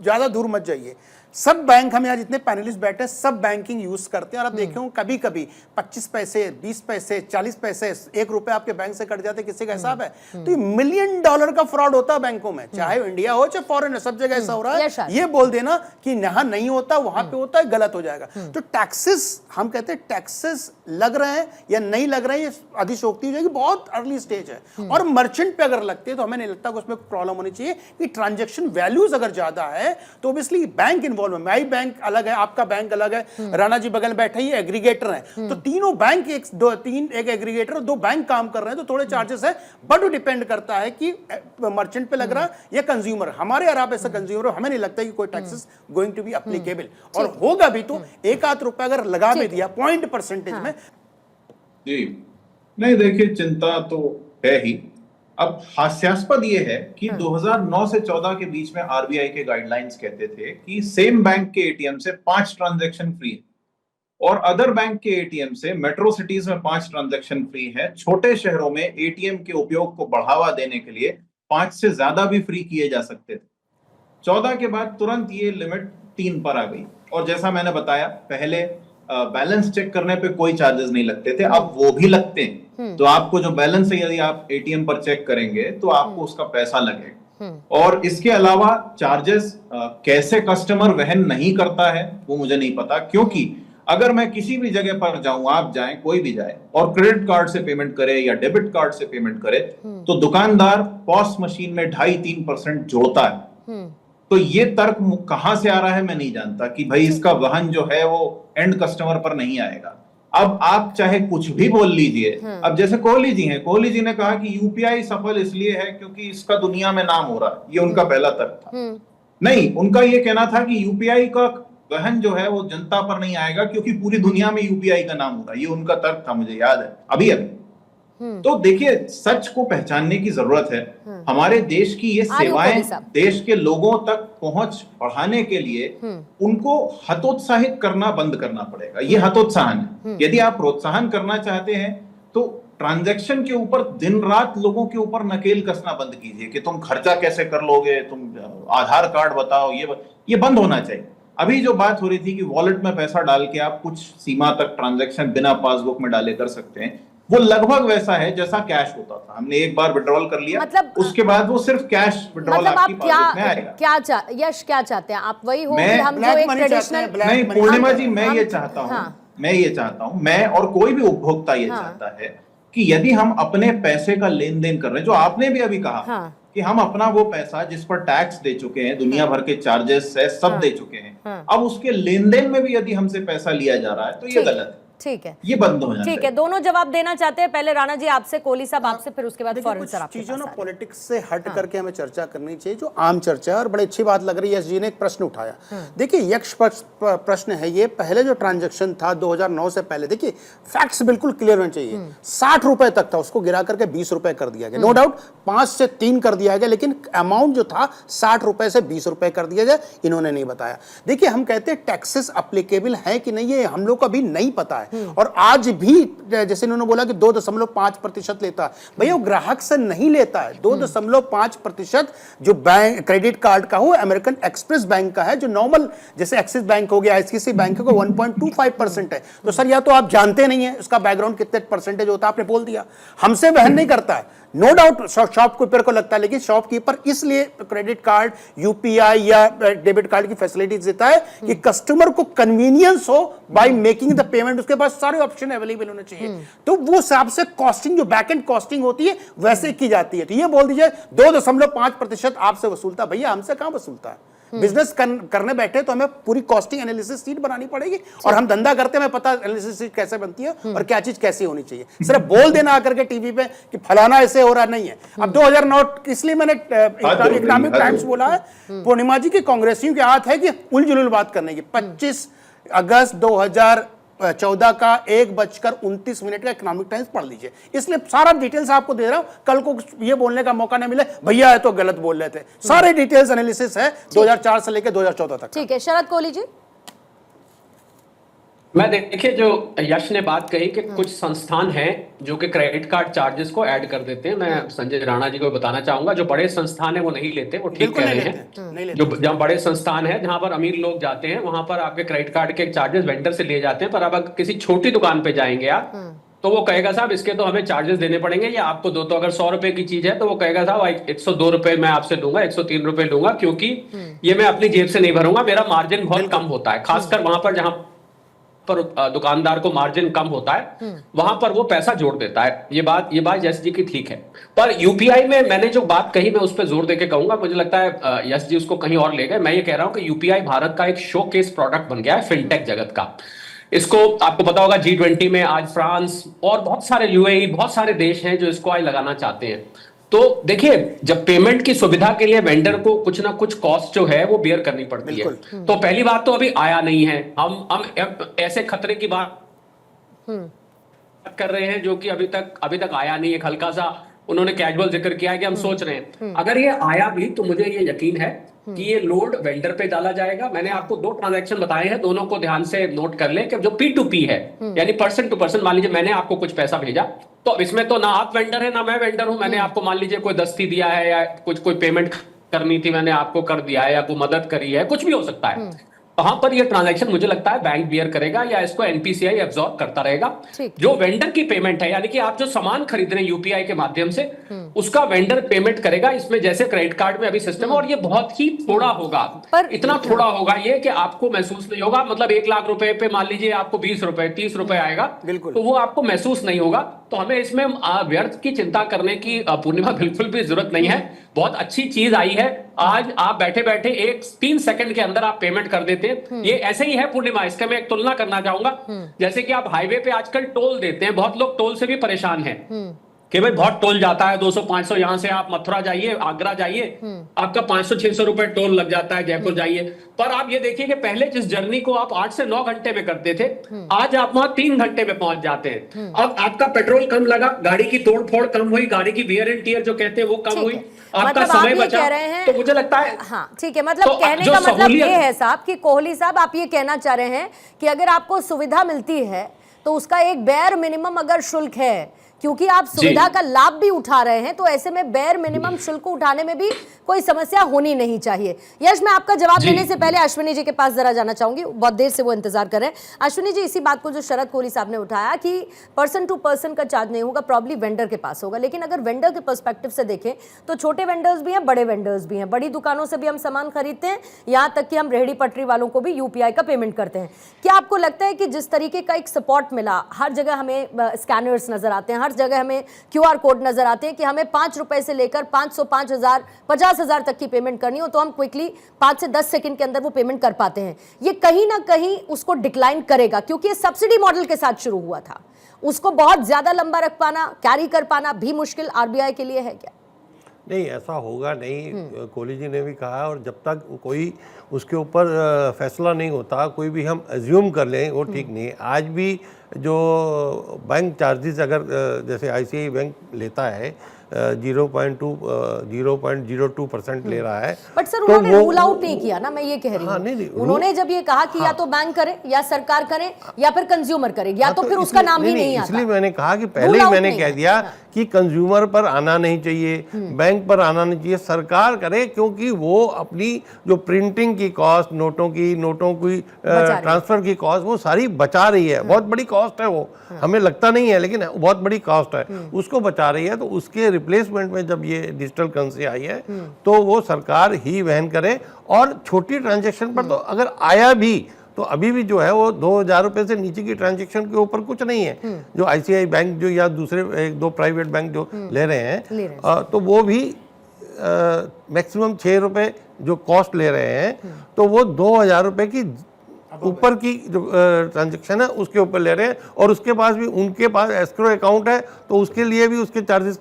ज्यादा दूर मत जाइए। सब बैंक, हम यहाँ जितने पैनलिस्ट बैठे हैं सब बैंकिंग यूज करते हैं। और आप देखे हो कभी कभी 25 पैसे, 20 पैसे, 40 पैसे, 1 रुपए आपके बैंक से कट जाते, किसी का हिसाब है। तो ये $1 मिलियन का फ्रॉड होता है बैंकों में, चाहे इंडिया हो चाहे फॉरेन, सब जगह ऐसा हो रहा है। ये बोल देना कि यहाँ नहीं होता वहां पे होता है, गलत हो जाएगा। तो टैक्सेस, हम कहते हैं टैक्सेस लग रहे हैं या नहीं लग रहे हैं, ये अधिशोक्ति हो जाएगी, बहुत अर्ली स्टेज है। और मर्चेंट पे अगर लगते हैं तो हमें नहीं लगता कि उसमें प्रॉब्लम होनी चाहिए। कि ट्रांजेक्शन वैल्यूज अगर ज्यादा है तो ऑब्वियसली बैंक इन्वॉल्व, माई बैंक अलग है, आपका बैंक अलग है, राणा जी बगल में बैठे ही एग्रीगेटर हैं। तो तीनों बैंक, एक एग्रीगेटर, 2 बैंक काम कर रहे हैं, तो थोड़े चार्जेस है। बट वो डिपेंड करता है कि मर्चेंट पे लग रहा है या कंज्यूमर। हमारे और आप ऐसा कंज्यूमर, हमें नहीं लगता कि कोई taxes going to be applicable. और होगा भी तो 1-8 रुपए अगर लगा भी दिया पॉइंट परसेंटेज में। जी नहीं, देखिए चिंता तो है ही। अब हास्यास्पद ये है कि 2009 से 14 के बीच में आरबीआई के गाइडलाइंस कहते थे कि सेम बैंक के एटीएम से 5 ट्रांजैक्शन फ्री है और अदर बैंक के एटीएम से मेट्रो सिटीज में 5 ट्रांजैक्शन फ्री है। छोटे शहरों में एटीएम के उपयोग को बढ़ावा देने के लिए 5 से ज्यादा भी फ्री किए जा सकते थे। 14 के बाद तुरंत ये लिमिट 3 पर आ गई। और जैसा मैंने बताया, पहले बैलेंस चेक करने पे कोई चार्जेस नहीं लगते थे, अब वो भी लगते हैं। तो आपको जो बैलेंस है, यदि आप एटीएम पर चेक करेंगे तो आपको उसका पैसा लगेगा। और इसके अलावा चार्जेस कैसे कस्टमर वहन नहीं करता है वो मुझे नहीं पता, क्योंकि अगर मैं किसी भी जगह पर जाऊं, आप जाएं, कोई भी जाए और क्रेडिट कार्ड से पेमेंट करे या डेबिट कार्ड से पेमेंट करे, तो दुकानदार पॉस मशीन में 2.5-3% जोड़ता है। तो ये तर्क कहां से आ रहा है मैं नहीं जानता कि भाई इसका वहन जो है वो एंड कस्टमर पर नहीं आएगा। अब आप चाहे कुछ भी बोल लीजिए। अब जैसे कोहली जी हैं, कोहली जी ने कहा कि यूपीआई सफल इसलिए है क्योंकि इसका दुनिया में नाम हो रहा है, ये उनका पहला तर्क था। नहीं, उनका ये कहना था कि यूपीआई का वहन जो है वो जनता पर नहीं आएगा क्योंकि पूरी दुनिया में यूपीआई का नाम हो रहा है, ये उनका तर्क था, मुझे याद है अभी। तो देखिए, सच को पहचानने की जरूरत है। हमारे देश की ये सेवाएं देश के लोगों तक पहुंच बढ़ाने के लिए उनको हतोत्साहित करना बंद करना पड़ेगा। ये हतोत्साहन है। यदि आप प्रोत्साहन करना चाहते हैं तो ट्रांजैक्शन के ऊपर दिन रात लोगों के ऊपर नकेल कसना बंद कीजिए कि तुम खर्चा कैसे कर लोगे, तुम आधार कार्ड बताओ, ये बंद होना चाहिए। अभी जो बात हो रही थी कि वॉलेट में पैसा डाल के आप कुछ सीमा तक ट्रांजैक्शन बिना पासबुक में डाले कर सकते हैं, वो लगभग वैसा है जैसा कैश होता था। हमने एक बार विड्रॉल कर लिया, मतलब उसके बाद वो सिर्फ कैश विड्रॉल मतलब आपकी आप पासबुक में आएगा। यश क्या चाहते हैं आप? वही हो मैं कि हम जो black एक money चाहते हैं, ट्रेडिशनल black नहीं money। पूर्णिमा जी, मैं हम- ये चाहता हूँ, हाँ। मैं और कोई भी उपभोक्ता ये चाहता है कि यदि हम अपने पैसे का लेन देन कर रहे हैं, जो आपने भी अभी कहा हाँ। कि हम अपना वो पैसा जिस पर टैक्स दे चुके हैं, दुनिया भर के चार्जेस है, सब दे चुके हैं, अब उसके लेन देन में भी यदि हमसे पैसा लिया जा रहा है तो ये गलत है। ठीक है, ये बंद हो जाना ठीक है। दोनों जवाब देना चाहते हैं, पहले राणा जी आपसे, कोहली साहब आपसे, फिर उसके बाद देखिए, फौरन कुछ सर आपके चीजों पास ना आ रहे हैं। पॉलिटिक्स से हट करके हमें चर्चा करनी चाहिए, जो आम चर्चा है, और बड़ी अच्छी बात लग रही है। एस जी ने एक प्रश्न उठाया। देखिए, यक्ष प्रश्न है ये, पहले जो ट्रांजैक्शन था 2009 से पहले, देखिए फैक्ट्स बिल्कुल क्लियर होने चाहिए। 60 रुपए तक था, उसको गिरा करके 20 रुपए कर दिया गया। नो डाउट 5 से 3 कर दिया गया, लेकिन अमाउंट जो था 60 रुपए से 20 रुपए कर दिया गया, इन्होंने नहीं बताया। देखिए, हम कहते हैं टैक्सेस अप्लीकेबल है कि नहीं, ये हम लोग को अभी नहीं पता है। और आज भी जैसे इन्होंने बोला कि 2.5% लेता है, भैया वो ग्राहक से नहीं लेता है। 2.5% जो बैंक क्रेडिट कार्ड का हो, अमेरिकन एक्सप्रेस बैंक का है, जो नॉर्मल जैसे एक्सिस बैंक हो गया, आईसीआईसी बैंक का 1.25% है। तो सर, या तो आप जानते नहीं है उसका बैकग्राउंड कितने परसेंटेज होता है, आपने बोल दिया, हमसे वहन नहीं करता है। नो डाउट शॉपकीपर को लगता है, लेकिन शॉपकीपर इसलिए क्रेडिट कार्ड, यूपीआई या डेबिट कार्ड की फैसिलिटीज देता है कि कस्टमर को कन्वीनियंस हो बाय मेकिंग द पेमेंट, उसके पास सारे ऑप्शन अवेलेबल होने चाहिए। तो वो हिसाब से कॉस्टिंग, जो बैक एंड कॉस्टिंग होती है, वैसे की जाती है। तो ये बोल दीजिए 2.5% आपसे वसूलता, भैया हमसे कहां वसूलता है? बिजनेस करने बैठे तो हमें पूरी कॉस्टिंग एनालिसिस शीट बनानी पड़ेगी, और हम धंधा करते हैं, हमें पता एनालिसिस शीट कैसे बनती है और क्या चीज कैसी होनी चाहिए। सिर्फ बोल देना आकर के टीवी पे कि फलाना ऐसे हो रहा नहीं है। अब 2009, इसलिए मैंने इकोनॉमिक टाइम्स बोला है, पूर्णिमा जी की कांग्रेसियों की आदत है कि उलझुल बात करने की। 25 अगस्त 2014 का 1:29 का इकोनॉमिक टाइम्स पढ़ लीजिए, इसलिए सारा डिटेल्स आपको दे रहा हूं, कल को ये बोलने का मौका नहीं मिले भैया है तो गलत बोल रहे थे। सारे डिटेल्स एनालिसिस है 2004 से लेकर 2014 तक। ठीक है, शरद कोहली जी। मैं देखिए, जो यश ने बात कही कि कुछ संस्थान हैं जो कि क्रेडिट कार्ड चार्जेस को ऐड कर देते हैं, मैं संजय राणा जी को बताना चाहूंगा, जो बड़े संस्थान है वो नहीं लेते, वो ठीक कह रहे हैं। जो जहाँ बड़े संस्थान है, जहां पर अमीर लोग जाते हैं, वहां पर आपके क्रेडिट कार्ड के चार्जेस वेंडर से लिए जाते हैं। पर अब किसी छोटी दुकान पे जाएंगे आप, तो वो कहेगा साहब इसके तो हमें चार्जेस देने पड़ेंगे, या आपको दो, तो अगर 100 रुपए की चीज है तो वो कहेगा साहब 102 रुपए मैं आपसे लूंगा, 103 रुपए लूंगा, क्योंकि ये मैं अपनी जेब से नहीं भरूंगा, मेरा मार्जिन बहुत कम होता है। खासकर वहां पर जहां पर दुकानदार को मार्जिन कम होता है, वहां पर वो पैसा जोड़ देता है। ये बात यश जी की ठीक है। पर यूपीआई में मैंने जो बात कही, मैं उस पर जोर देके कहूंगा, मुझे लगता है यश जी उसको कहीं और ले गए। मैं ये कह रहा हूं कि यूपीआई भारत का एक शोकेस प्रोडक्ट बन गया है फिनटेक जगत का। इसको आपको पता होगा, G20 में आज फ्रांस और बहुत सारे यूएई, बहुत सारे देश हैं जो इसको आज लगाना चाहते हैं। तो देखिए, जब पेमेंट की सुविधा के लिए वेंडर को कुछ ना कुछ कॉस्ट जो है वो बेयर करनी पड़ती है। तो पहली बात तो अभी आया नहीं है। हम ऐसे खतरे की बात कर रहे हैं जो कि अभी तक आया नहीं है। हल्का सा उन्होंने कैजुअल जिक्र किया है कि हम सोच रहे हैं। अगर ये आया भी तो मुझे ये यकीन है कि ये लोड वेंडर पे डाला जाएगा। मैंने आपको 2 ट्रांजैक्शन बताए हैं, दोनों को ध्यान से नोट कर लें कि जो P2P है, यानी पर्सन टू पर्सन, मान लीजिए मैंने आपको कुछ पैसा भेजा, तो इसमें तो ना आप वेंडर है ना मैं वेंडर हूं। मैंने आपको मान लीजिए कोई दस्ती दिया है, या कोई पेमेंट करनी थी, मैंने आपको कर दिया है, या कोई मदद करी है, कुछ भी हो सकता है। वहां पर ये ट्रांजैक्शन मुझे लगता है बैंक बियर करेगा, या इसको एनपीसीआई एब्जॉर्ब करता रहेगा। जो वेंडर की पेमेंट है, यानी कि आप जो सामान खरीद रहे हैं यूपीआई के माध्यम से, उसका वेंडर पेमेंट करेगा। इसमें जैसे क्रेडिट कार्ड में अभी सिस्टम है, और ये बहुत ही थोड़ा होगा, पर इतना थोड़ा होगा ये कि आपको महसूस नहीं होगा। मतलब 1 लाख रुपए पे मान लीजिए आपको 20 रुपए 30 रुपए आएगा, तो वो आपको महसूस नहीं होगा। तो हमें इसमें व्यर्थ की चिंता करने की पूर्णिमा बिल्कुल भी जरूरत नहीं है। बहुत अच्छी चीज आई है। आज आप बैठे बैठे 3 सेकंड के अंदर आप पेमेंट कर देते हैं। ये ऐसे ही है पूर्णिमा, इसका मैं एक तुलना करना चाहूंगा। जैसे कि आप हाईवे पे आजकल टोल देते हैं, बहुत लोग टोल से भी परेशान हैं कि भाई बहुत टोल जाता है, 200-500, यहां से आप मथुरा जाइए, आगरा जाइए, आपका 500-600 रुपए टोल लग जाता है, जयपुर जाइए। पर आप ये देखिए कि पहले जिस जर्नी को आप 8 से 9 घंटे में करते थे, आज आप वहां 3 घंटे में पहुंच जाते हैं। अब आपका पेट्रोल कम लगा, गाड़ी की तोड़ फोड़ कम हुई, गाड़ी की वेयर एंड टियर जो कहते हैं वो कम हुई, आपका मतलब समय बचा। तो मुझे लगता है, हाँ ठीक है, मतलब तो कहने का मतलब ये है साहब कि कोहली साहब आप ये कहना चाह रहे हैं कि अगर आपको सुविधा मिलती है तो उसका एक बेयर मिनिमम अगर शुल्क है, क्योंकि आप सुविधा का लाभ भी उठा रहे हैं, तो ऐसे में बेयर मिनिमम शुल्क उठाने में भी कोई समस्या होनी नहीं चाहिए। यश, मैं आपका जवाब देने से पहले अश्विनी जी के पास जरा जाना चाहूंगी, बहुत देर से वो इंतजार कर रहे हैं। अश्विनी जी, इसी बात को जो शरद कोहली साहब ने उठाया कि पर्सन टू पर्सन का चार्ज नहीं होगा, प्रॉब्ली वेंडर के पास होगा, लेकिन अगर वेंडर के पर्सपेक्टिव से देखें तो छोटे वेंडर्स भी हैं, बड़े वेंडर्स भी हैं, बड़ी दुकानों से भी हम सामान खरीदते हैं, यहाँ तक कि हम रेहड़ी पटरी वालों को भी यूपीआई का पेमेंट करते हैं। क्या आपको लगता है कि जिस तरीके का एक सपोर्ट मिला, हर जगह हमें स्कैनर्स नजर आते हैं, हर जगह हमें क्यूआर कोड नजर आते हैं कि हमें 5 रुपए से लेकर 500, 5,000, 50,000 तक की पेमेंट करनी हो तो हम क्विकली 5 से 10 सेकंड के अंदर वो पेमेंट कर पाते हैं, ये कहीं ना कहीं उसको डिक्लाइन करेगा, क्योंकि ये सब्सिडी मॉडल के साथ शुरू हुआ था, उसको बहुत ज्यादा लंबा रख पाना, कैरी कर पाना भी मुश्किल आरबीआई के लिए है क्या? नहीं, ऐसा होगा नहीं। कोहली जी ने भी कहा, और जब तक कोई उसके ऊपर फैसला नहीं होता, कोई भी हम एज्यूम कर लें, वो ठीक नहीं है। आज भी जो बैंक चार्जेस अगर जैसे आईसीआई बैंक लेता है 0.02% ले रहा है, बट सर तो उन्होंने वो रूल आउट नहीं किया ना, मैं ये कह रही हूँ। नहीं, उन्होंने जब ये कहा कि या तो बैंक करे, या सरकार करे, या फिर कंज्यूमर करे, या तो फिर उसका नाम ही नहीं आता। इसलिए मैंने कहा कि पहले ही मैंने कह दिया कि कंज्यूमर पर आना नहीं चाहिए, बैंक पर आना नहीं चाहिए, सरकार करे, क्योंकि वो अपनी जो प्रिंटिंग की कॉस्ट, नोटों की ट्रांसफर की कॉस्ट, वो सारी बचा रही है। बहुत बड़ी कॉस्ट है वो, हमें लगता नहीं है, लेकिन बहुत बड़ी कॉस्ट है, उसको बचा रही है। तो उसके रिप्लेसमेंट में जब ये डिजिटल करेंसी आई है तो वो सरकार ही वहन करे। और छोटी ट्रांजैक्शन पर तो अगर आया भी तो अभी भी जो है वो 2,000 रुपए से नीचे की ट्रांजैक्शन के ऊपर कुछ नहीं है। जो आईसीआई बैंक जो या दूसरे 1-2 प्राइवेट बैंक जो ले रहे हैं, तो वो भी मैक्सिमम 6 रुपए जो कॉस्ट ले रहे हैं, तो वो 2,000 रुपए की ऊपर की जो ट्रांजैक्शन है उसके ऊपर ले रहे हैं। और उसके पास भी, उनके पास एस्क्रो अकाउंट है, तो उसके लिए भी उसके चार्जेस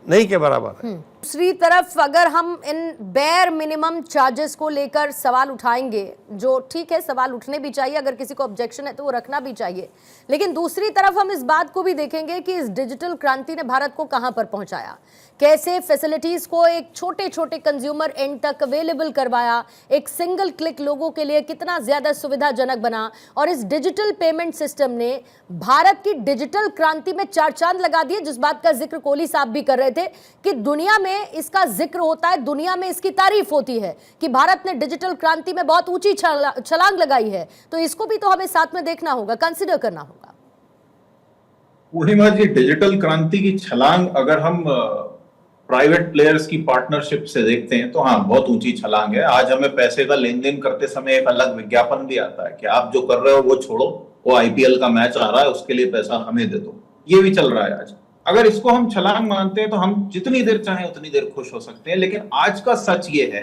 नहीं के बराबर है। दूसरी तरफ अगर हम इन बेयर मिनिमम चार्जेस को लेकर सवाल उठाएंगे, जो ठीक है सवाल उठने भी चाहिए, अगर किसी को ऑब्जेक्शन है तो वो रखना भी चाहिए, लेकिन दूसरी तरफ हम इस बात को भी देखेंगे कि इस डिजिटल क्रांति ने भारत को कहां पर पहुंचाया, कैसे फैसिलिटीज को एक छोटे छोटे कंज्यूमर एंड तक अवेलेबल करवाया, एक सिंगल क्लिक लोगों के लिए कितना ज्यादा सुविधाजनक बना, और इस डिजिटल पेमेंट सिस्टम ने भारत की डिजिटल क्रांति में 4 चांद लगा दिए, जिस बात का जिक्र कोहली साहब भी कर रहे थे कि दुनिया में इसका जिक्र होता है, दुनिया में इसकी तारीफ होती है कि भारत ने डिजिटल क्रांति में बहुत ऊंची छलांग लगाई है। तो इसको भी तो हमें साथ में देखना होगा, कंसिडर करना होगा। पूर्णिमा जी, डिजिटल क्रांति की छलांग अगर हम प्राइवेट प्लेयर्स की पार्टनरशिप से देखते हैं तो हाँ, बहुत ऊंची छलांग है। आज हमें पैसे का लेन देन करते समय एक अलग विज्ञापन भी आता है कि आप जो कर रहे हो वो छोड़ो, वो आईपीएल का मैच आ रहा है, उसके लिए पैसा हमें दे दो। ये भी चल रहा है आज। अगर इसको हम छलांग मानते हैं तो हम जितनी देर चाहें उतनी देर खुश हो सकते हैं, लेकिन आज का सच ये है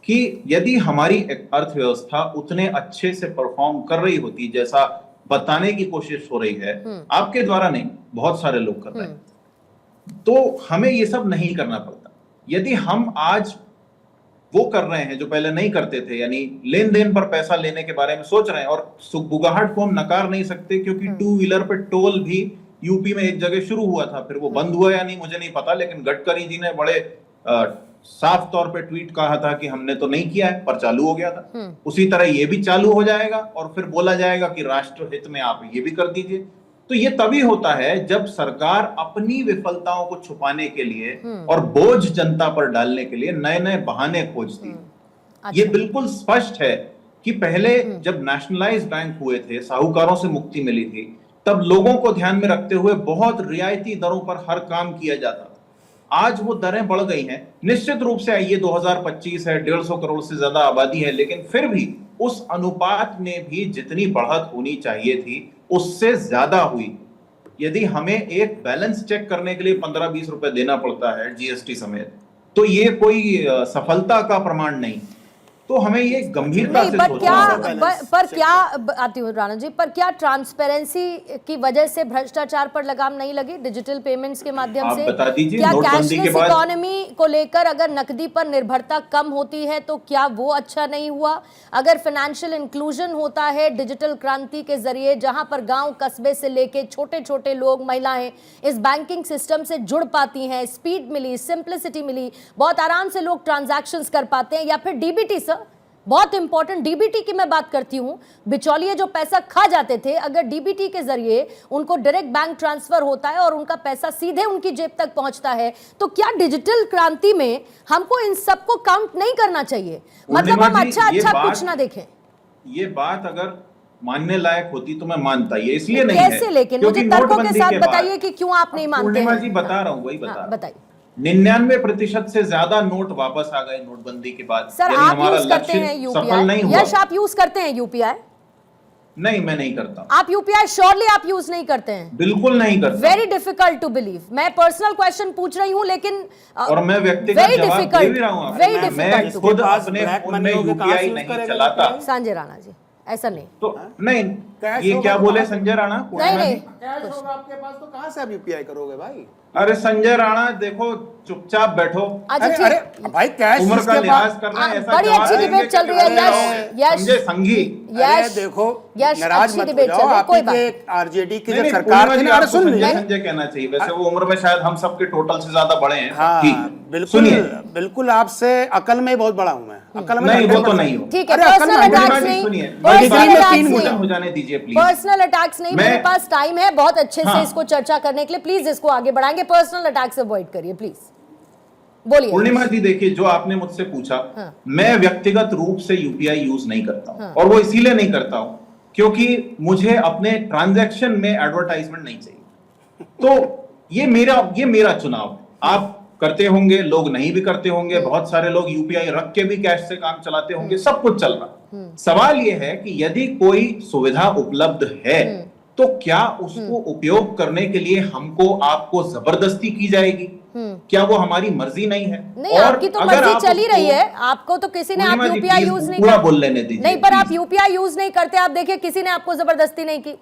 कि यदि हमारी अर्थव्यवस्था उतने अच्छे से परफॉर्म कर रही होती जैसा बताने की कोशिश हो रही है, आपके द्वारा नहीं, बहुत सारे लोग कर रहे हैं, तो हमें ये सब नहीं करना पड़ता। यदि हम आज वो कर रहे हैं जो पहले नहीं करते थे, यानी लेन देन पर पैसा लेने के बारे में सोच रहे हैं, और सुगबुगाहट को हम नकार नहीं सकते, क्योंकि 2 व्हीलर पे टोल भी यूपी में एक जगह शुरू हुआ था, फिर वो बंद हुआ या नहीं मुझे नहीं पता, लेकिन गडकरी जी ने बड़े साफ तौर पे ट्वीट कहा था कि हमने तो नहीं किया है, पर चालू हो गया था। उसी तरह ये भी चालू हो जाएगा, और फिर बोला जाएगा कि राष्ट्र हित में आप ये भी कर दीजिए। तो ये तभी होता है जब सरकार अपनी विफलताओं को छुपाने के लिए और बोझ जनता पर डालने के लिए नए नए बहाने खोजती है। ये बिल्कुल स्पष्ट है कि पहले जब नेशनलाइज बैंक हुए थे, साहूकारों से मुक्ति मिली थी, तब लोगों को ध्यान में रखते हुए बहुत रियायती दरों पर हर काम किया जाता था। आज वो दरें बढ़ गई हैं। निश्चित रूप से ये 2025 है, 150 करोड़ से ज्यादा आबादी है, लेकिन फिर भी उस अनुपात में भी जितनी बढ़त होनी चाहिए थी उससे ज्यादा हुई। यदि हमें एक बैलेंस चेक करने के लिए 15-20 रुपए देना पड़ता है जीएसटी समेत, तो ये कोई सफलता का प्रमाण नहीं। तो हमें ये गंभीरता से पर क्या आती हूँ राणा जी, पर क्या ट्रांसपेरेंसी की वजह से भ्रष्टाचार पर लगाम नहीं लगी डिजिटल पेमेंट्स के माध्यम से? बता दीजिए, क्या कैशलेस इकोनॉमी को लेकर अगर नकदी पर निर्भरता कम होती है तो क्या वो अच्छा नहीं हुआ? अगर फाइनेंशियल इंक्लूजन होता है डिजिटल क्रांति के जरिए, जहां पर गांव कस्बे से लेके छोटे छोटे लोग, महिलाएं इस बैंकिंग सिस्टम से जुड़ पाती हैं, स्पीड मिली, सिंप्लिसिटी मिली, बहुत आराम से लोग ट्रांजैक्शंस कर पाते हैं, या फिर डीबीटी बहुत इंपॉर्टेंट डीबीटी की मैं बात करती हूं, बिचौलिए जो पैसा खा जाते थे, अगर डीबीटी के जरिए उनको डायरेक्ट बैंक ट्रांसफर होता है और उनका पैसा सीधे उनकी जेब तक पहुंचता है, तो क्या डिजिटल क्रांति में हमको इन सबको काउंट नहीं करना चाहिए? मतलब हम अच्छा कुछ ना देखें। ये बात अगर मानने लायक होती तो मैं मानता, ये इसलिए नहीं कैसे है लेकिन मुझे तर्कों के साथ बताइए कि क्यों आप नहीं मानते पूर्णिमा हैं? जी बता रहा हूँ, वही बता रहा हूँ। बताइए। 99% से ज्यादा नोट वापस आ गए नोटबंदी के बाद। सर यदि आप हमारा यूज करते लक्ष्य हैं सफल नहीं यूपीआई? हुआ। यश आप यूज करते हैं यूपीआई? नहीं, मैं नहीं करता। आप यूपीआई श्योरली आप यूज नहीं करते हैं? बिल्कुल नहीं करता। Very difficult to believe. मैं पर्सनल क्वेश्चन पूछ रही हूँ लेकिन और मैं व्यक्तिगत जवाब दे भी रहा हूँ आपको। वेरी मैं डिफिकल्ट। खुद अपने फोन में यूपीआई नहीं चलाता। संजय राणा जी ऐसा नहीं। तो नहीं, ये क्या बोले संजय राणा? नहीं कैश होगा आपके पास तो कहां से आप यूपीआई करोगे भाई? अरे संजय राणा देखो, चुपचाप बैठो। अच्छा अरे ठीक। भाई कैश उम्र का जिसके लिहाज पास- कर रहे हैं, ऐसा बड़ी जवाब अच्छी देंगे डिबेट चल कि रही है। करते यश रहो। समझे संघी? अरे यश देखो, यश नाराज अच्छी मत हो डिबेट चल जाओ, रही है, आप कोई ही बात के आरजेडी की नहीं, जो नहीं, सरकार पूर्णिमा थी जी ना, अरे आपको सुन संजय लीजिए। संजय कहना चाहिए। वैसे वो उम्र में शायद हम सबके टोटल से ज्यादा बड़े हैं। हाँ ठीक, बिल्कुल सुनिए। बिल्कुल, आपसे अकल में बहुत बड़ा हूं मैं। अकल में नहीं, वो तो नहीं हो। ठीक है। अरे अकल पर्सनल में अटैक्स अंग्रेजी नहीं, सुनिए, पर्सनल में अटैक्स तीन नहीं, हो जाने दीजिए प्लीज। पर्सनल अटैक्स नहीं। मेरे पास टाइम है बहुत अच्छे से हाँ। इसको चर्चा करने के लिए, प्लीज इसको आगे बढ़ाएंगे। पर्सनल अटैक्स अवॉइड करिए प्लीज, बोलिए। पूर्णिमा जी देखिए, जो आपने मुझसे पूछा, हाँ। मैं व्यक्तिगत रूप से यूपीआई यूज नहीं करता हूं। और वो इसीलिए नहीं करता हूं क्योंकि मुझे अपने ट्रांजैक्शन में एडवर्टाइजमेंट नहीं चाहिए। तो ये मेरा चुनाव है। आप करते होंगे, लोग नहीं भी करते होंगे। बहुत सारे लोग यूपीआई रख के भी कैश से काम चलाते होंगे। सब कुछ चल रहा। सवाल यह है कि यदि कोई सुविधा उपलब्ध है तो क्या उसको उपयोग करने के लिए हमको आपको जबरदस्ती की जाएगी? क्या वो हमारी मर्जी नहीं है? नहीं, और आपकी तो अगर मर्जी आप चली रही उसको- है। आपको तो किसी ने, आप पूर्णिमा जी, यूपीआई प्लीज यूज नहीं पूरा करते। बोल लेने दीजिए, नहीं, पर आप प्लीज। यूपीआई यूज नहीं करते। आप देखिए किसी ने आपको जबरदस्ती नहीं की,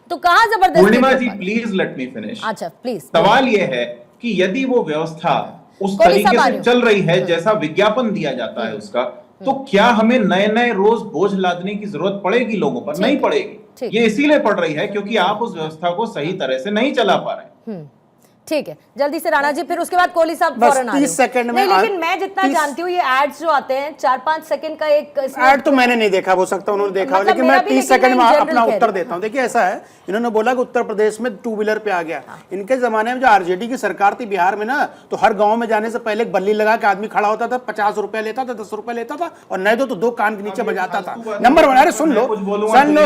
तो कहां जबरदस्ती? पूर्णिमा जी प्लीज लेट मी फिनिश। अच्छा प्लीज। सवाल यह है कि यदि वो व्यवस्था उस कोहली तरीके साहब आ से रहे हो। चल रही है जैसा विज्ञापन दिया जाता है उसका, तो क्या हमें नए नए रोज बोझ लादने की जरूरत पड़ेगी लोगों पर? नहीं पड़ेगी। ठीक। ये इसीलिए पड़ रही है क्योंकि आप उस व्यवस्था को सही तरह से नहीं चला पा रहे। ठीक है, जल्दी से राणा जी, फिर उसके बाद कोहली साहब बस फौरन आ 30 सेकंड में नहीं, लेकिन मैं जितना जानती हूँ ये एड्स जो आते हैं 4-5 सेकंड का एक ऐड तो मैंने नहीं देखा, हो सकता उन्होंने देखा हो, मतलब लेकिन मेरा मैं भी, 30 लेकिन सेकंड में मैं in general अपना कह उत्तर रही हूँ। देता हूं। देखिए ऐसा है, इन्होंने बोला कि उत्तर प्रदेश में 2 व्हीलर पे आ गया। इनके जमाने में जो आरजेडी की सरकार थी बिहार में ना, तो हर गांव में जाने से पहले एक बल्ली लगा के आदमी खड़ा होता था, 50 रुपए लेता था, 10 रुपए लेता था, और नहीं तो 2 कान के नीचे बजाता था। नंबर 1। अरे सुन लो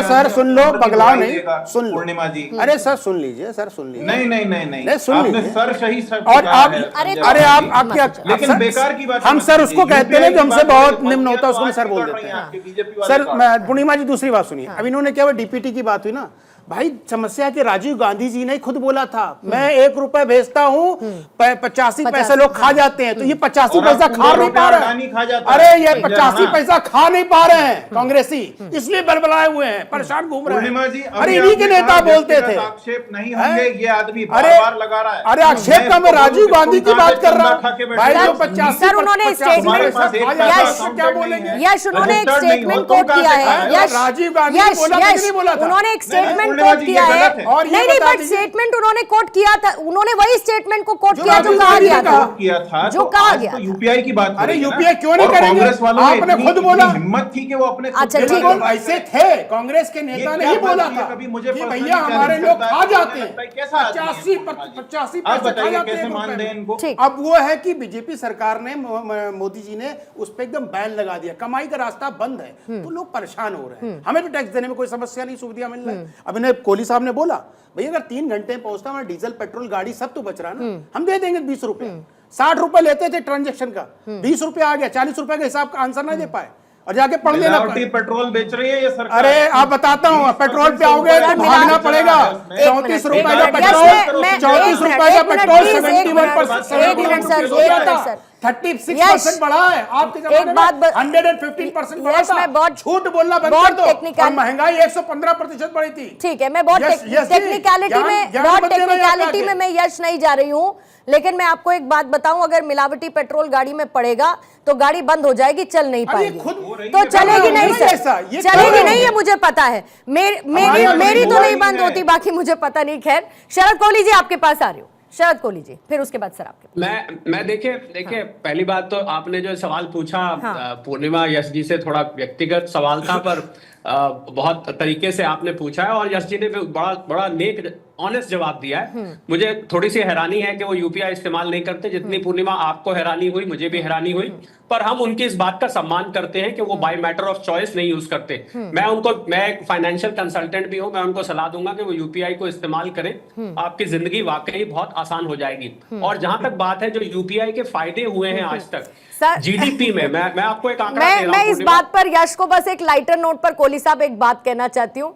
सर, सुन लो, पगलाओ नहीं, सुन लो। पूर्णिमा जी, अरे सर सुन लीजिए, सर सुन लीजिए। नहीं, सुन आपने लीजिए। सर सही सब और कहा आप है, अरे संजय तो- अरे राणा आप जी। आपके लेकिन सर- बेकार की बात हम मत सर उसको कीजिए। कहते हैं जो हमसे UPI की बहुत बात निम्न होता है, तो उसको आज सर भी बोल कर देते रही हैं। आपके बीजेपी वाले सर कार्ड। मैं पूर्णिमा जी दूसरी बात सुनिए। अब इन्होंने क्या डीपीटी की बात हुई ना, भाई समस्या कि राजीव गांधी जी ने खुद बोला था, मैं 1 रुपए भेजता हूँ, 85 पैसे लोग खा जाते हैं, तो ये 85 और पैसा आप खा नहीं पा रहे अडानी खा जाता हैं। है। अरे ये संजय 85 राणा। पैसा खा नहीं पा रहे हैं कांग्रेसी, इसलिए बलबलाए हुए हैं, परेशान घूम रहे पूर्णिमा जी, हैं। अभी अरे इन्हीं के आपने नेता कहा बोलते थे। व्यक्तिगत आक्षेप नहीं होंगे, ये आदमी अरे बार-बार लगा रहा है। अरे आक्षेप का मैं राजीव गांधी की बात कर रहा हूँ भाई, जो 85 सर, उन्होंने स्टेटमेंट क्या बोलेंगे? यश उन्होंने एक स्टेटमेंट कोट किया है। यश राजीव गांधी ने बोला था कि नहीं बोला था? उन्होंने एक स्टेटमेंट पूर्णिमा कोट जी, किया ये है। गलत है। और ये नहीं नहीं, बता बट दीजिए- स्टेटमेंट उन्होंने कोट किया था, उन्होंने वही स्टेटमेंट को कोट जो किया जो राजीव कहा गांधी गया ने था। कहा। किया था जो तो कहा आज गया तो था। यूपीआई की बात हो अरे रही है ना। यूपीआई क्यों नहीं और करेंगे? कांग्रेस वालों में आपने इतनी- खुद बोला। इतनी हिम्मत थी कि वो अपने खुद अच्छा, के ठीक लोगों है। को ऐसे थे कांग्रेस के नेता ये ने क्या ही बोला बात है? था कभी मुझे कि personally भैया हमारे challenge लोग करता है, खा मुझे जाते हैं, लगता है कैसा आदमी है 85 पूर्णिमा जी? 85 आप पैसे खा बताइए जाते कैसे हैं मान दें इनको? ठीक। अब वो है कि बीजेपी सरकार ने मोदी जी ने उस पर एकदम बैन लगा दिया, कमाई का रास्ता बंद है, तो लोग परेशान हो रहे हैं। हमें तो टैक्स देने में कोई समस्या नहीं, सुविधा मिल रहा है। अब इन्हें कोहली साहब ने बोला भैया अगर 3 घंटे में पहुंचता हमारा डीजल पेट्रोल गाड़ी सब तो बच रहा है ना, हम दे देंगे 20 रुपए। 60 रुपए लेते थे ट्रांजेक्शन का, 20 रुपए आ गया, 40 रुपए के हिसाब का आंसर नहीं दे पाए, और जाके पढ़ लेना। मिलावटी पेट्रोल बेच रही है ये सरकार। अरे आप बताता हूँ, पेट्रोल पे आओगे तो मिलावटी- भागना पड़ेगा। एक 34 मिनट, रुपए एक का मिनट, पेट्रोल, मैं- 34 एक रुपए मिनट, का एक मिनट, पेट्रोल, please, एक 71% मिनट, सर, हो एक जाता, मिनट, सर। 36% बढ़ा है आपके जमाने एक बात में, 115% बढ़ा यश, था। मैं बहुत- झूठ बोलना बंद बहुत कर दो। technical- और महंगाई 115% बढ़ी थी। ठीक है, मैं बहुत यस, यस जी, टेक्निकलिटी ज्ञान- में ज्ञान बहुत मत देना यहाँ टेक्निकलिटी पे में मैं यश नहीं जा रही हूँ, लेकिन मैं आपको एक बात बताऊं, अगर मिलावटी पेट्रोल गाड़ी में पड़ेगा तो गाड़ी बंद हो जाएगी, चल नहीं अरे ये पाएगी, खुद तो चलेगी नहीं ऐसा, सर, ये चलेगी कर नहीं रहे है, मुझे पता है। मेरी तो नहीं बंद होती, बाकी मुझे पता नहीं। खैर, शरद कोहली जी आपके पास आ रही हूँ। शरद कोहली जी, फिर उसके बाद सर आपके। मैं देखिए पहली बात तो आपने जो सवाल पूछा पूर्णिमा यश जी से थोड़ा व्यक्तिगत सवाल था, पर बहुत तरीके से आपने पूछा है और यश जी ने बड़ा नेक ऑनेस्ट जवाब दिया है। मुझे थोड़ी सी हैरानी है कि वो यूपीआई इस्तेमाल नहीं करते, जितनी पूर्णिमा आपको हैरानी हुई मुझे भी हैरानी हुई, पर हम उनकी इस बात का सम्मान करते हैं कि वो बाय मैटर ऑफ चॉइस नहीं यूज करते। मैं एक फाइनेंशियल कंसल्टेंट भी हूं, मैं उनको सलाह दूंगा कि वो यूपीआई को इस्तेमाल करें, आपकी जिंदगी वाकई बहुत आसान हो जाएगी। और जहां तक बात है जो यूपीआई के फायदे हुए हैं आज तक जीडीपी में, मैं आपको एक आंकड़ा दे रहा हूं। मैं इस बात पर यश को बस एक लाइटर नोट पर कोहली साहब एक बात कहना चाहती हूँ।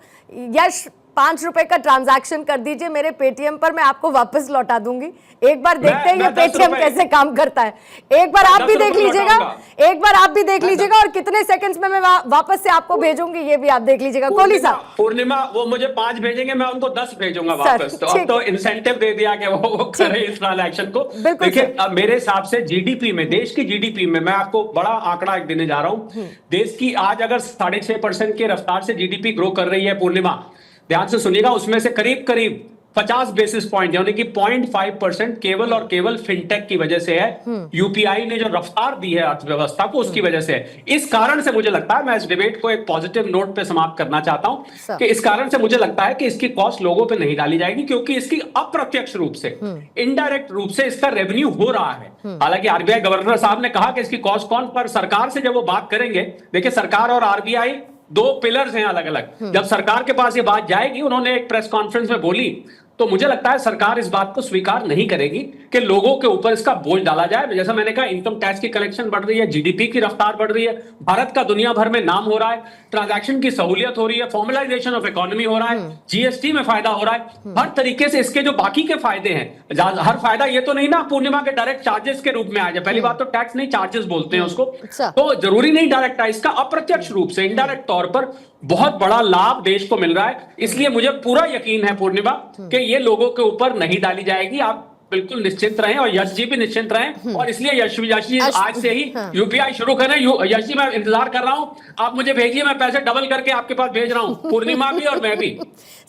यश 5 रुपए का ट्रांजैक्शन कर दीजिए मेरे पेटीएम पर, मैं आपको वापस लौटा दूंगी। एक बार देखते हैं ये पेटीएम कैसे काम करता है। एक बार आप भी देख लीजिएगा, एक बार आप भी देख लीजिएगा और कितने सेकंड्स में मैं वापस से आपको भेजूंगी ये भी आप देख लीजिएगा। कोहली साहब, पूर्णिमा वो मुझे 5 भेजेंगे, मैं उनको 10 भेजूंगा वापस। तो अब तो इंसेंटिव दे दिया कि वो करे इस ट्रांजैक्शन को। देखिए अब मेरे हिसाब से जीडीपी में, देश की जीडीपी में, मैं आपको बड़ा आंकड़ा एक देने जा रहा हूं। देश की आज अगर 6.5% की रफ्तार से जीडीपी ग्रो कर रही है पूर्णिमा, ध्यान से सुनिएगा, उसमें से करीब करीब 50 बेसिस पॉइंट यानी कि 0.5% केवल और केवल फिनटेक की वजह से है। यूपीआई ने जो रफ्तार दी है अर्थव्यवस्था को उसकी वजह से है। इस कारण से मुझे लगता है, मैं इस डिबेट को एक पॉजिटिव नोट पे समाप्त करना चाहता हूं कि इस कारण से मुझे लगता है कि इसकी कॉस्ट लोगों पे नहीं डाली जाएगी, क्योंकि इसकी अप्रत्यक्ष रूप से, इनडायरेक्ट रूप से इसका रेवेन्यू हो रहा है। हालांकि आरबीआई गवर्नर साहब ने कहा कि इसकी कॉस्ट कौन, पर सरकार से जब वो बात करेंगे, देखिए सरकार और आरबीआई 2 पिलर्स हैं अलग अलग। जब सरकार के पास ये बात जाएगी, उन्होंने एक प्रेस कॉन्फ्रेंस में बोली, तो मुझे लगता है सरकार इस बात को स्वीकार नहीं करेगी कि लोगों के ऊपर इसका बोझ डाला जाए। जैसा मैंने कहा, इनकम टैक्स की कलेक्शन बढ़ रही है, जीडीपी की रफ्तार बढ़ रही है, भारत का दुनिया भर में नाम हो रहा है, ट्रांजैक्शन की सहूलियत हो रही है, फॉर्मलाइजेशन ऑफ इकोनॉमी हो रहा है, जीएसटी में फायदा हो रहा है, हर तरीके से इसके जो बाकी के फायदे हैं, हर फायदा ये तो नहीं ना पूर्णिमा के डायरेक्ट चार्जेस के रूप में आ जाए। पहली बात तो टैक्स नहीं, चार्जेस बोलते हैं उसको, तो जरूरी नहीं डायरेक्ट है, इसका अप्रत्यक्ष रूप से, इनडायरेक्ट तौर पर बहुत बड़ा लाभ देश को मिल रहा है। इसलिए मुझे पूरा यकीन है पूर्णिमा कि ये लोगों के ऊपर नहीं डाली जाएगी। आप बिल्कुल निश्चिंत रहें और यश जी भी निश्चिंत रहें। और इसलिए यश जी आज से ही यूपीआई शुरू करें। यश जी मैं इंतजार कर रहा हूं, आप मुझे भेजिए, मैं पैसे डबल करके आपके पास भेज रहा हूं, पूर्णिमा भी और मैं भी।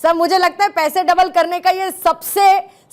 सर मुझे लगता है पैसे डबल करने का ये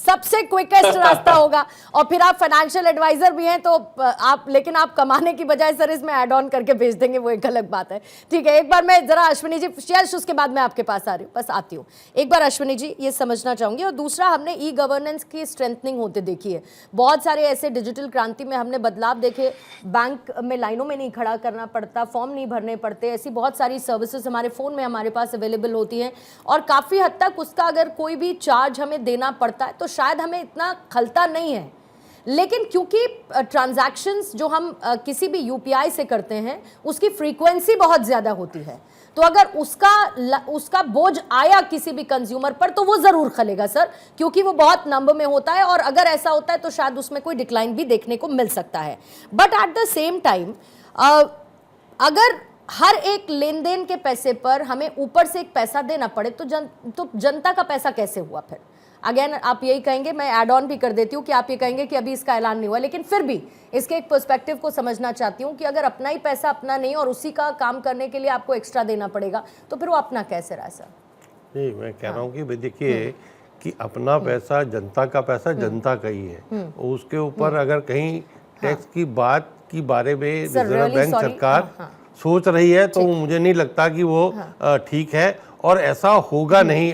सबसे क्विकेस्ट रास्ता होगा। और फिर आप फाइनेंशियल एडवाइजर भी हैं, तो आप, लेकिन आप कमाने की बजाय सर इसमें ऐड ऑन करके भेज देंगे, वो एक अलग बात है। ठीक है, एक बार मैं जरा अश्विनी जी, यश उसके बाद मैं आपके पास आ रही हूँ, बस आती हूँ। एक बार अश्विनी जी ये समझना चाहूंगी। और दूसरा, हमने ई गवर्नेंस की स्ट्रेंथनिंग होते देखी है। बहुत सारे ऐसे डिजिटल क्रांति में हमने बदलाव देखे, बैंक में लाइनों में नहीं खड़ा करना पड़ता, फॉर्म नहीं भरने पड़ते, ऐसी बहुत सारी सर्विसेज हमारे फोन में हमारे पास अवेलेबल होती हैं। और काफी हद तक उसका अगर कोई भी चार्ज हमें देना पड़ता है तो शायद हमें इतना खलता नहीं है। लेकिन क्योंकि ट्रांजैक्शंस जो हम किसी भी यूपीआई से करते हैं उसकी फ्रीक्वेंसी बहुत ज्यादा होती है, तो अगर उसका बोझ आया किसी भी कंज्यूमर पर तो वो जरूर खलेगा सर, क्योंकि वो बहुत नंबर में होता है। और अगर ऐसा होता है तो शायद उसमें कोई डिक्लाइन भी देखने को मिल सकता है। But at the same time अगर हर एक लेन देन के पैसे पर हमें ऊपर से एक पैसा देना पड़े तो जनता का पैसा कैसे हुआ? फिर अगेन आप यही कहेंगे, मैं ऐड ऑन भी कर देती हूँ कि आप ये कहेंगे कि अभी इसका ऐलान नहीं हुआ, लेकिन फिर भी इसके एक पर्सपेक्टिव को समझना चाहती हूँ कि अगर अपना ही पैसा अपना नहीं और उसी का काम करने के लिए आपको एक्स्ट्रा देना पड़ेगा तो फिर वो अपना कैसे रहा सर? नहीं, मैं कह रहा हूँ कि भाई देखिए कि अपना पैसा, जनता का पैसा जनता का ही है। उसके ऊपर अगर कहीं टैक्स की बात की बारे में रिजर्व बैंक सरकार सोच रही है तो मुझे नहीं लगता कि वो ठीक है और ऐसा होगा नहीं।